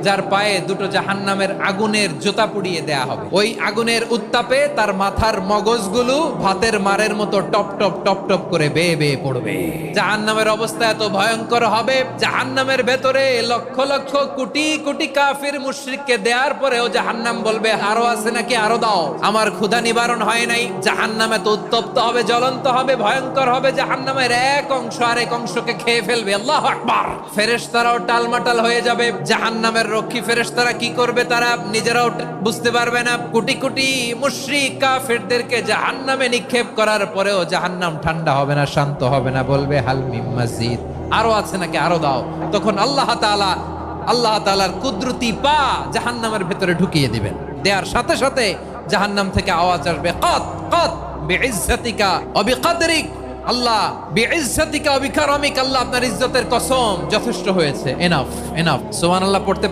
যার পায়ে দুটো জাহান্নামের আগুনের জুতা পুড়িয়ে দেয়া হবে। ওই আগুনের উত্তাপে তার মাথার মগজগুলো ভাতের মারের মতো টপ টপ টপ টপ করে বেয়ে বেয়ে পড়বে। জাহান্নামের অবস্থা এত ভয়ঙ্কর হবে, জাহান্নামের ভেতরে লক্ষ লক্ষ কোটি কোটি কাফির মুশরিককে দেওয়ার পরেও জাহান্নাম বলবে আরো আছে নাকি, আরো দাও, আমার ক্ষুধা নিবারণ হয় নাই। জাহান্নাম এত উত্তপ্ত হবে, জ্বলন্ত হবে, ভয়ঙ্কর হবে, জাহান্নামের এক অংশ আরেক অংশকে খেয়ে ফেলবে। আল্লাহু আকবার। ফেরেশতারাও টালমাটাল হয়ে যাবে। জাহান্নামের রক্ষী ফেরেশতারা কি করবে তারা নিজেরাও বুঝতে পারবে না। কোটি কোটি মুশরিক কাফিরদেরকে জাহান্নামে নিক্ষেপ করার পরেও জাহান্নাম ঠান্ডা হবে না, শান্ত হবে না, বলবে হাল মিন মাজিদ, আরো আছে নাকি, আরো দাও। তখন আল্লাহ তাআলার কুদরতি পা জাহান্নামের ভেতরে ঢুকিয়ে দিবেন। দেওয়ার সাথে সাথে জাহান্নাম থেকে আওয়াজ আসবে, কত কত বিইজ্জাতিকা ওয়া বিকদরিক, আল্লাহ বিইজ্জাতিকা ওয়া বিকারামিক, আল্লাহ আপনার ইজ্জতের কসম, যথেষ্ট হয়েছে, এনাফ এনাফ। সুবহানাল্লাহ পড়তে